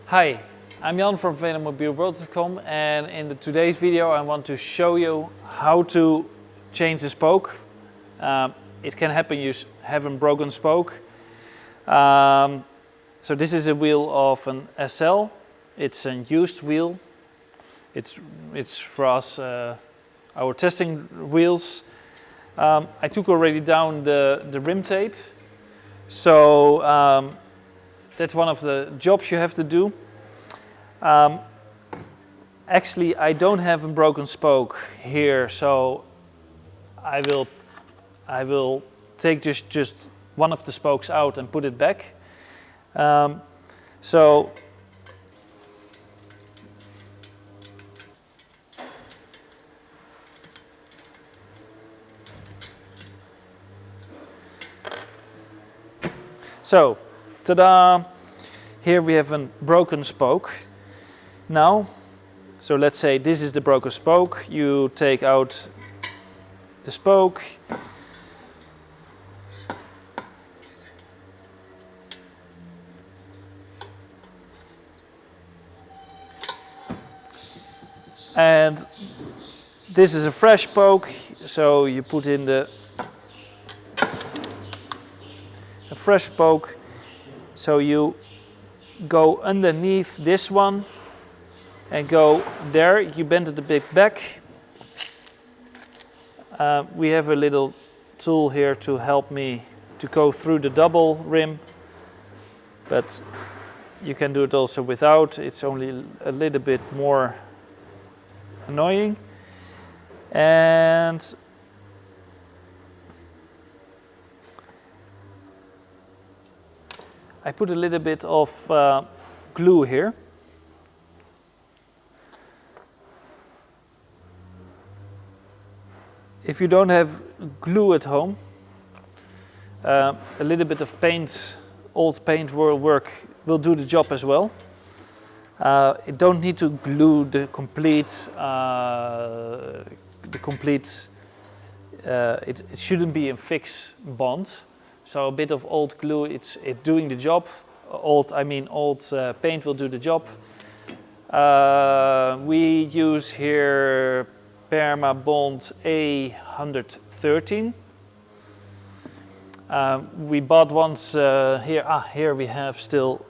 Hi, I'm Jan from Velomobile World.com, and in today's video I want to show you how to change the spoke. It can happen you have a broken spoke. So this is a wheel of an SL. It's a used wheel. It's for us our testing wheels. I took already down the rim tape. So that's one of the jobs you have to do. Actually, I don't have a broken spoke here, so I will take just one of the spokes out and put it back. So ta-da! Here we have a broken spoke. Now, so let's say this is the broken spoke. You take out the spoke. And this is a fresh spoke, so you put in a fresh spoke. So you go underneath this one and go there. You bend it a bit back. We have a little tool here to help me to go through the double rim, but you can do it also without. It's only a little bit more annoying. And I put a little bit of glue here. If you don't have glue at home, a little bit of paint, old paint will do the job as well. You don't need to glue the complete. It shouldn't be a fixed bond. So a bit of old glue, it's doing the job. Old paint will do the job. We use here Permabond A113. We bought once here. Here we have still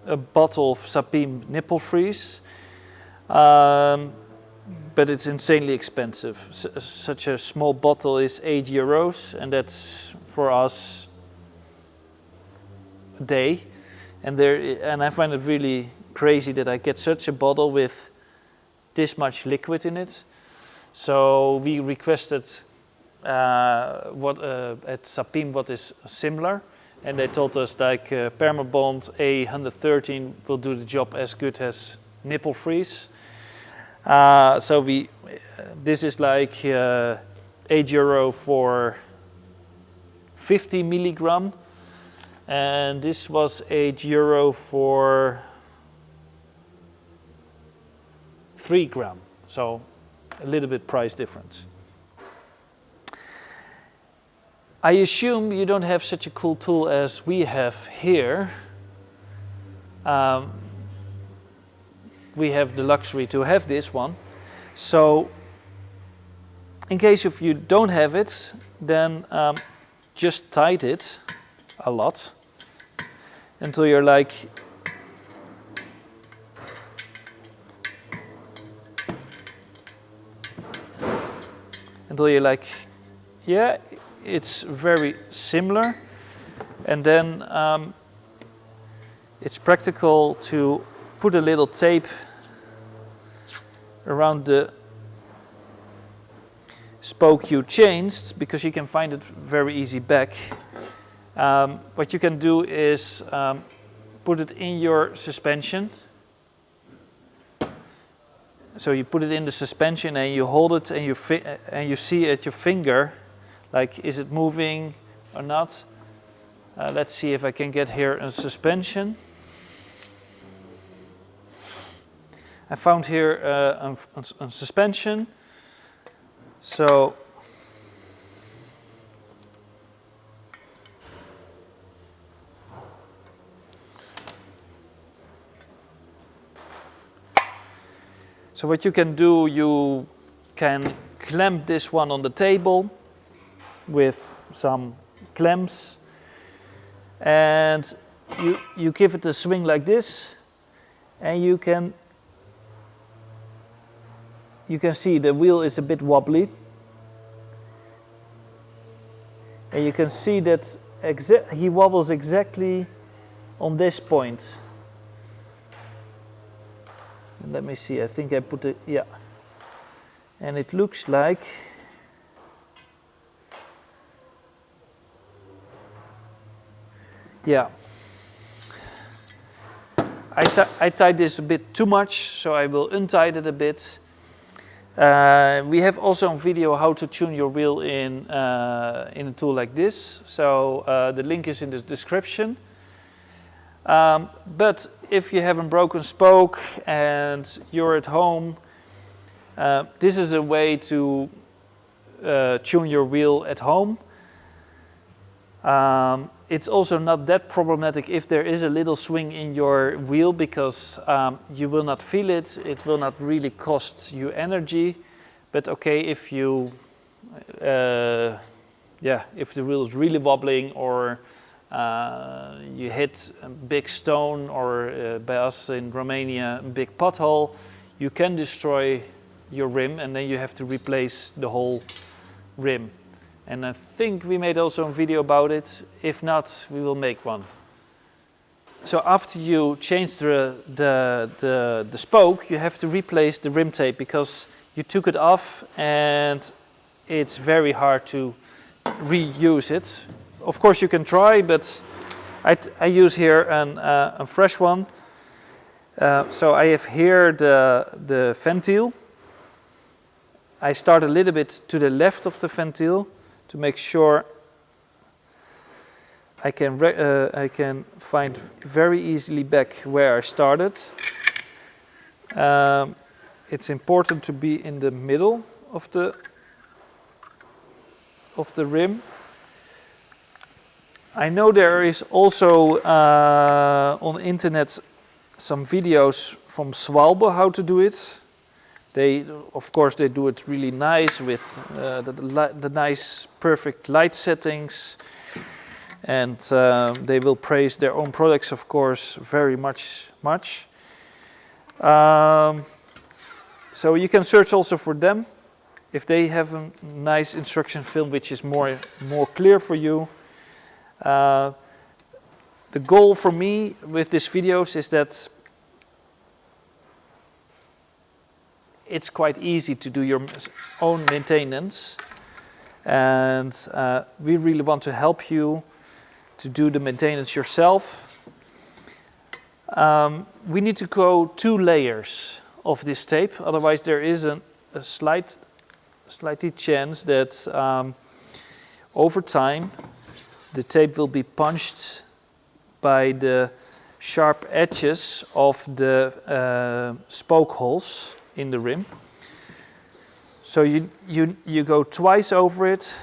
a bottle of Sapim nipple freeze, but it's insanely expensive. Such a small bottle is €8, and that's for us a day. And I find it really crazy that I get such a bottle with this much liquid in it. So we requested at Sapim what is similar, and they told us like Permabond A113 will do the job as good as nipple freeze. So this is like €8 for 50 milligram, and this was €8 for 3 gram. So a little bit price difference. I assume you don't have such a cool tool as we have here. We have the luxury to have this one. So in case if you don't have it, then just tight it a lot until you're like yeah, it's very similar. And then it's practical to put a little tape around the spoke you changed, because you can find it very easy back. What you can do is put it in your suspension. So you put it in the suspension and you hold it and you see at your finger, like, is it moving or not? Let's see if I can get here a suspension. I found here a suspension. So So what you can do, you can clamp this one on the table with some clamps, and you give it a swing like this, and you can see the wheel is a bit wobbly, and you can see that he wobbles exactly on this point. And let me see, I think I put it, yeah, and it looks like yeah. I tied this a bit too much, so I will untie it a bit. We have also a video how to tune your wheel in a tool like this, so the link is in the description. But if you have a broken spoke and you're at home, this is a way to tune your wheel at home. It's also not that problematic if there is a little swing in your wheel, because you will not feel it. It will not really cost you energy. But okay, if you, if the wheel is really wobbling, or you hit a big stone, or by us in Romania, a big pothole, you can destroy your rim, and then you have to replace the whole rim. And I think we made also a video about it. If not, we will make one. So after you change the spoke, you have to replace the rim tape, because you took it off and it's very hard to reuse it. Of course you can try, but I use here a fresh one. So I have here the ventile. I start a little bit to the left of the ventile, to make sure I can find very easily back where I started. It's important to be in the middle of the rim. I know there is also on the internet some videos from Schwalbe how to do it. Of course, they do it really nice with the nice, perfect light settings, and they will praise their own products, of course, very much. So you can search also for them if they have a nice instruction film which is more clear for you. The goal for me with these videos is that it's quite easy to do your own maintenance, and we really want to help you to do the maintenance yourself. We need to go 2 layers of this tape, otherwise there is a slightly chance that over time the tape will be punched by the sharp edges of the spoke holes in the rim. So you go twice over it.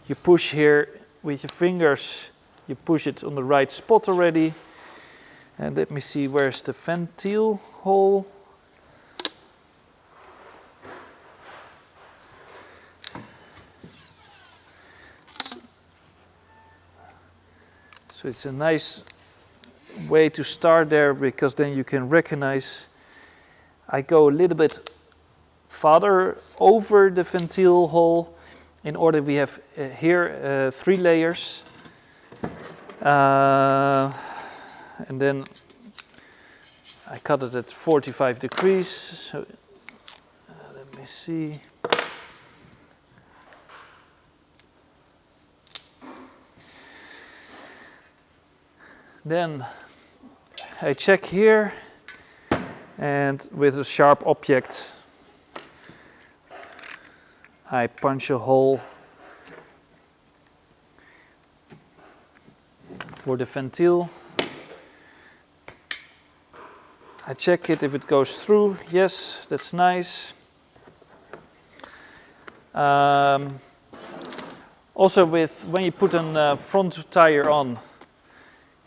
You push here with your fingers, you push it on the right spot already. And let me see, where's the ventile hole? So it's a nice way to start there, because then you can recognize. I go a little bit farther over the ventile hole in order we have here 3 layers. And then I cut it at 45 degrees. So let me see. Then I check here, and with a sharp object I punch a hole for the ventile. I check it if it goes through. Yes, that's nice. Also, when you put a front tire on,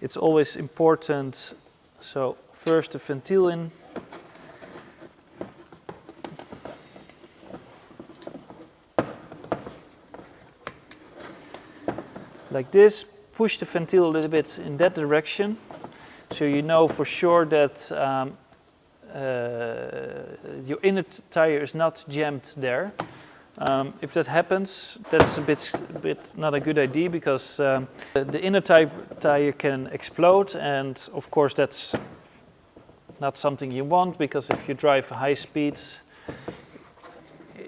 it's always important. So first the ventile in, like this. Push the ventil a little bit in that direction, so you know for sure that your inner tire is not jammed there. If that happens, that's a bit not a good idea, because the inner tire can explode, and of course that's not something you want, because if you drive high speeds,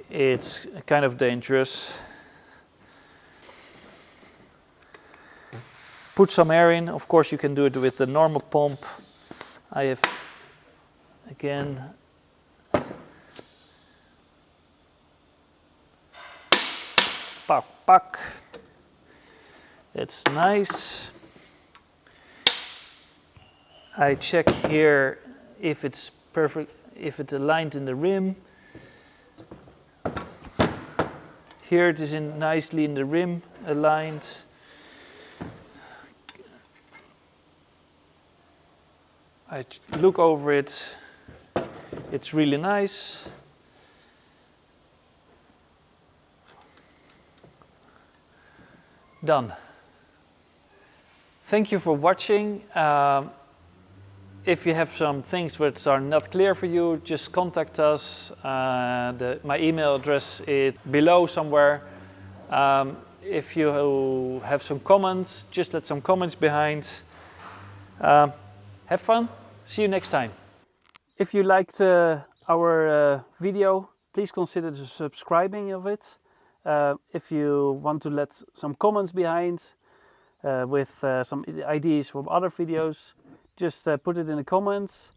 it's kind of dangerous. Put some air in. Of course you can do it with the normal pump. I have again pak pak. That's nice. I check here if it's perfect, if it's aligned in the rim. Here it is nicely in the rim aligned. I look over it. It's really nice. Done. Thank you for watching. If you have some things which are not clear for you, just contact us. My email address is below somewhere. If you have some comments, just let some comments behind. Have fun. See you next time. If you liked our video, please consider subscribing of it. If you want to let some comments behind with some ideas from other videos, just put it in the comments.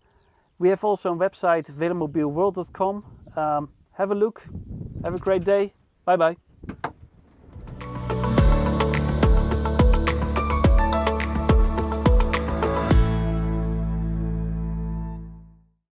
We have also a website, velomobileworld.com. Have a look. Have a great day. Bye bye.